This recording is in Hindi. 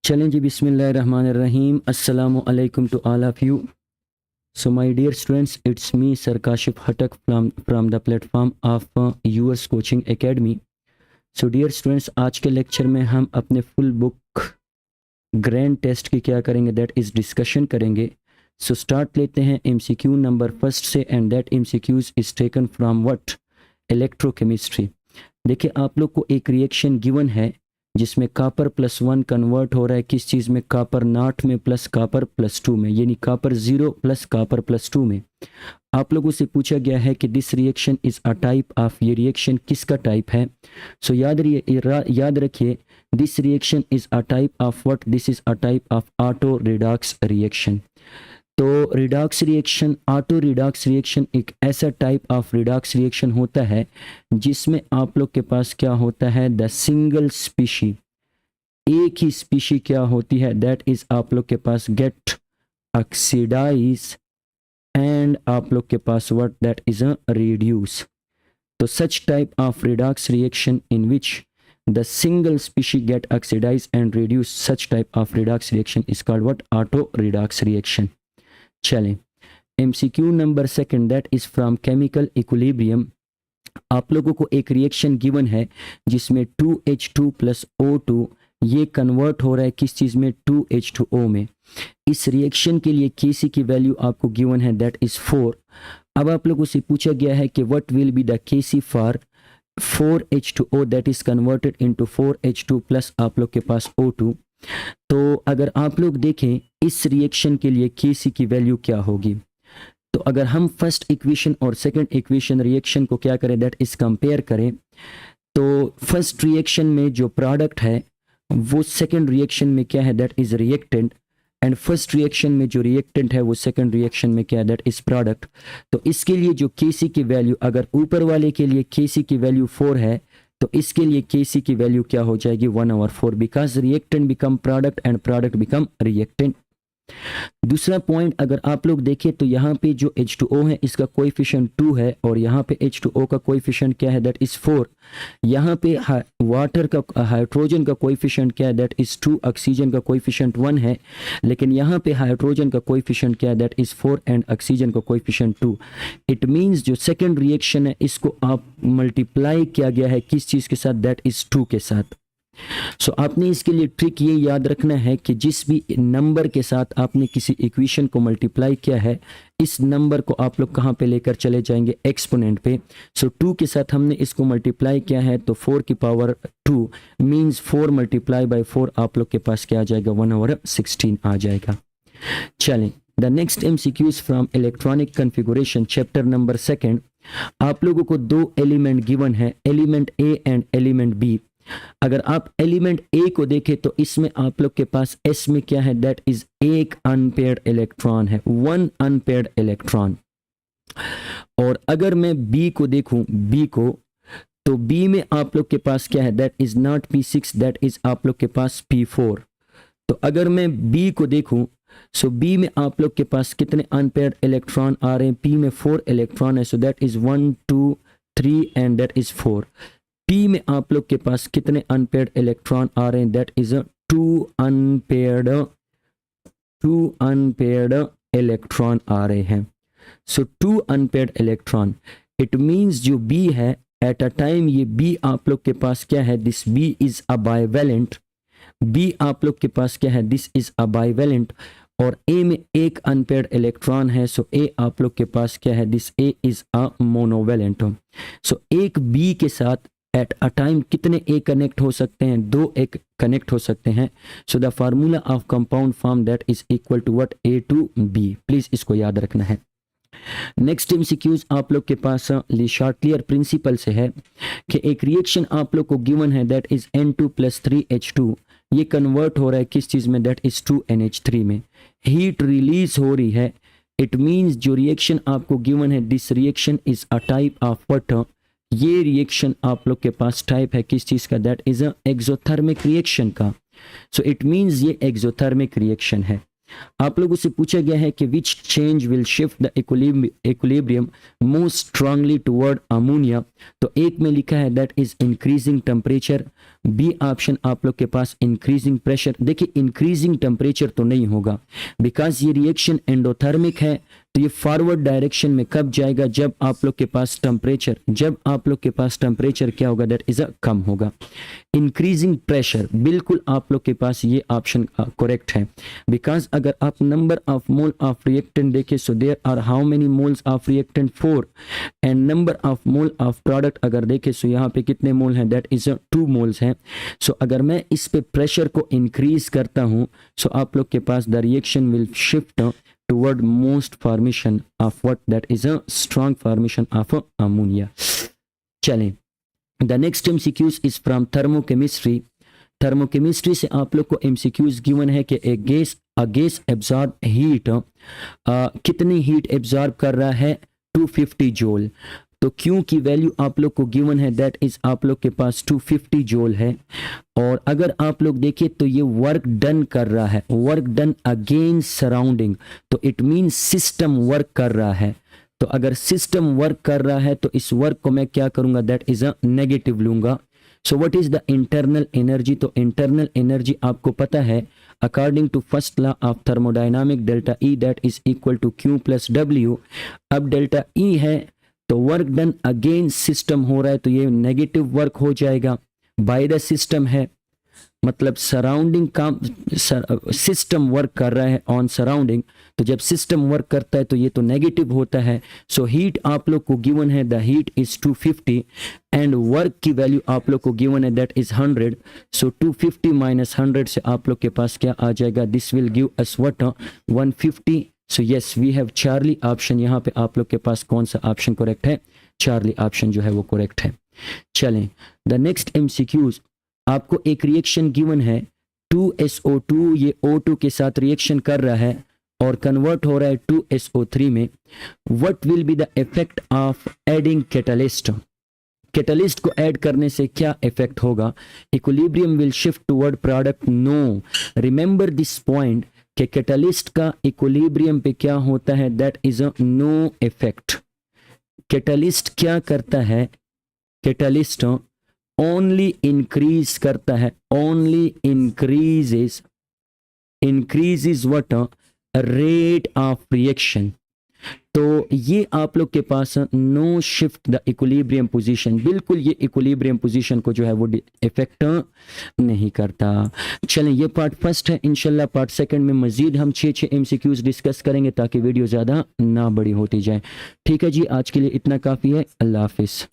चलें जी, बिस्मिल्लाहिर्रहमानिर्रहीम। अस्सलामु अलैकुम to all of you. So my dear students, it's me Sir Kashif Hatak from the platform of yours coaching academy. So dear students, आज के लेक्चर में हम अपने फुल बुक ग्रैंड टेस्ट की क्या करेंगे, दैट इज़ डिस्कशन करेंगे। सो स्टार्ट लेते हैं MCQ नंबर फर्स्ट से, and that MCQs is taken from what, electrochemistry. देखिए, आप लोग को एक रिएक्शन गिवन है जिसमें कॉपर +1 कन्वर्ट हो रहा है किस चीज़ में, कॉपर नॉट में प्लस कॉपर +2 में, यानी कॉपर 0 प्लस कॉपर +2 में। आप लोगों से पूछा गया है कि this reaction is a type of, ये रिएक्शन किसका टाइप है। सो याद रखिए, this reaction is a type of what, this is a type of auto redox reaction. तो redox reaction, auto redox reaction एक ऐसा टाइप ऑफ रिडॉक्स रिएक्शन होता है जिसमें आप लोग के पास क्या होता है, द सिंगल स्पीशी, एक ही स्पीशी क्या होती है, दैट इज आप लोग के पास गेट ऑक्सीडाइज, एंड आप लोग के पास what, that is a reduce. तो such type of redox reaction in which the single species get oxidized and reduce, such type of redox reaction is called what, auto redox reaction। चलें, MCQ number second, that is from chemical equilibrium. आप लोगों को एक रिएक्शन गिवन है जिसमें 2H2 + O2 ये कन्वर्ट हो रहा है किस चीज़ में, 2H2O में। इस रिएक्शन के लिए Kc की वैल्यू आपको गिवन है, दैट इज 4। अब आप लोगों से पूछा गया है कि what will be the Kc for 4H2O that is converted into 4H2 plus आप लोग के पास O2। तो अगर आप लोग देखें इस रिएक्शन के लिए Kc की वैल्यू क्या होगी, तो अगर हम फर्स्ट इक्वेशन और सेकंड इक्वेशन रिएक्शन को क्या करें, दैट इज कंपेयर करें, तो फर्स्ट रिएक्शन में जो प्रोडक्ट है वो सेकंड रिएक्शन में क्या है, that is reactant, and first reaction में जो रिएक्टेंट है वो सेकंड रिएक्शन में क्या है, दैट इज प्रोडक्ट। तो इसके लिए जो Kc की वैल्यू, अगर ऊपर वाले के लिए Kc की वैल्यू 4 है तो इसके लिए Kc की वैल्यू क्या हो जाएगी, 1/4, because reactant become product and product become reactant. दूसरा पॉइंट अगर आप लोग देखें तो यहाँ पे जो H2O है इसका कोएफिशिएंट 2 है, और यहाँ पे H2O का कोएफिशिएंट क्या है, दैट इज 4। यहाँ पे वाटर का, हाइड्रोजन का कोएफिशिएंट क्या है, दैट इज 2, ऑक्सीजन का कोएफिशिएंट 1 है, लेकिन यहाँ पे हाइड्रोजन का कोएफिशिएंट क्या है, दैट इज 4, एंड ऑक्सीजन का कोएफिशिएंट 2। इट मींस जो सेकंड रिएक्शन है इसको आप मल्टीप्लाई किया गया है किस चीज़ के साथ, दैट इज 2 के साथ। सो आपने इसके लिए ट्रिक ये याद रखना है कि जिस भी नंबर के साथ आपने किसी इक्वेशन को मल्टीप्लाई किया है, इस नंबर को आप लोग कहाँ पे लेकर चले जाएंगे, एक्सपोनेंट पे। सो 2 के साथ हमने इसको मल्टीप्लाई किया है तो 4 की पावर 2 मींस 4 मल्टीप्लाई बाय 4 आप लोग के पास क्या आ जाएगा, 1/16 आ जाएगा। चलें, the next MCQs from electronic configuration, chapter number second. आप लोगों को 2 एलिमेंट गिवन है, element A and element B। अगर आप एलिमेंट A को देखें तो इसमें आप लोग के पास S में क्या है, दैट इज एक अनपेयर्ड इलेक्ट्रॉन है, 1 अनपेयर्ड इलेक्ट्रॉन। और अगर मैं B को देखूं, B को, तो B में आप लोग के पास क्या है, that is not P6, that is आप लोग के पास P4। तो अगर मैं B को देखूं, सो B में आप लोग के पास कितने अनपेयर्ड इलेक्ट्रॉन आ रहे हैं, P में 4 इलेक्ट्रॉन है, so that is 1 2 3 and that is 4। P में आप लोग के पास कितने अनपेयर्ड इलेक्ट्रॉन आ रहे हैं, दैट इज 2 अनपेयर्ड इलेक्ट्रॉन आ रहे हैं। सो 2 अनपेयर्ड इलेक्ट्रॉन, इट मींस जो B है एट अ टाइम, ये B आप लोग के पास क्या है, this B is a bivalent. B आप लोग के पास क्या है, दिस इज अ बाइवेलेंट, और A में एक अनपेयर्ड इलेक्ट्रॉन है, सो A आप लोग के पास क्या है, this A is a monovalent. So एक B के साथ एट अ टाइम कितने A कनेक्ट हो सकते हैं, 2 A कनेक्ट हो सकते हैं। So the formula of compound form that is equal to what, A to B। Please इसको याद रखना है। नेक्स्ट MCQs आप लोग के पास शॉर्ट क्लियर प्रिंसिपल से है कि एक रिएक्शन आप लोग को गिवन है, दैट इज N2 + 3H2, ये कन्वर्ट हो रहा है किस चीज में, दैट इज 2NH3 में। हीट रिलीज हो रही है, इट मींस जो रिएक्शन आपको गिवन है, this reaction is a type of what, ये रिएक्शन आप लोग के पास टाइप है किस चीज का, that is a exothermic reaction का। सो इट मींस ये एक्सोथर्मिक रिएक्शन है। आप लोगों से पूछा गया है कि which change will shift the equilibrium most strongly toward ammonia. तो एक में लिखा है that is increasing temperature, B option आप लोग के पास इंक्रीजिंग प्रेशर। देखिए इंक्रीजिंग टेम्परेचर तो नहीं होगा, बिकॉज ये रिएक्शन एंडोथर्मिक है, तो ये फॉरवर्ड डायरेक्शन में कब जाएगा, जब आप लोग के पास टेम्परेचर क्या होगा, दैट इज कम होगा। इंक्रीजिंग प्रेशर, बिल्कुल आप लोग के पास ये ऑप्शन करेक्ट है, बिकॉज अगर आप number of mole of reactant देखें, so there are how many moles of reactant 4 and number of mole of product अगर देखें, सो यहाँ पे कितने मोल हैं, दैट इज 2 मोल्स हैं। सो अगर मैं इस पे प्रेशर को इंक्रीज करता हूँ, सो आप लोग के पास the reaction will shift toward most formation of what that is a strong formation of ammonia. चलें, the next MCQs is from thermochemistry. Thermochemistry से आप लोग को MCQs गिवन है कि a gas absorb heat कितनी हीट एब्जॉर्ब कर रहा है, 250 जूल। तो क्यू की वैल्यू आप लोग को गिवन है, दैट इज आप लोग के पास 250 जूल है। और अगर आप लोग देखें तो ये वर्क डन कर रहा है, वर्क डन अगेंस्ट सराउंडिंग, तो इट मींस सिस्टम वर्क कर रहा है। तो अगर सिस्टम वर्क कर रहा है तो इस वर्क को मैं क्या करूंगा, दैट इज अ नेगेटिव लूंगा। So what is the internal energy, तो इंटरनल एनर्जी आपको पता है according to first law of thermodynamic, delta E that is equal to Q plus W. अब डेल्टा ई है तो वर्क डन अगेंस्ट सिस्टम हो रहा है, तो ये नेगेटिव वर्क हो जाएगा। बाय द सिस्टम है, मतलब सराउंडिंग का सिस्टम वर्क कर रहा है ऑन सराउंडिंग, तो जब सिस्टम वर्क करता है तो ये तो नेगेटिव होता है। सो हीट आप लोग को गिवन है, the heat is 250 and work की वैल्यू आप लोग को गिवन है, दैट इज 100। सो 250 माइनस 100 से आप लोग के पास क्या आ जाएगा, this will give us what, 150। So yes we have Charlie option. यहाँ पे आप लोग के पास कौन सा ऑप्शन करेक्ट है, चार्ली ऑप्शन जो है वो करेक्ट है। चलें, द नेक्स्ट MCQs, आपको एक रिएक्शन गिवन है 2SO2, ये O2 के साथ रिएक्शन कर रहा है और कन्वर्ट हो रहा है 2SO3 में। What will be the effect of adding catalyst, catalyst को ऐड करने से क्या इफेक्ट होगा, equilibrium will shift toward product, no. Remember this point कि कैटलिस्ट का इक्विलिब्रियम पे क्या होता है, that is a no effect. Catalyst क्या करता है, कैटलिस्ट ओनली इंक्रीज करता है, only increases what, rate of reaction. तो ये आप लोग के पास no shift the equilibrium position, बिल्कुल ये इक्विलिब्रियम पोजीशन को जो है वो इफेक्ट नहीं करता। चलें, ये पार्ट फर्स्ट है, इंशाल्लाह पार्ट सेकंड में मजीद हम 6 MCQs डिस्कस करेंगे ताकि वीडियो ज़्यादा ना बड़ी होती जाए। ठीक है जी, आज के लिए इतना काफ़ी है। अल्लाह हाफिज़।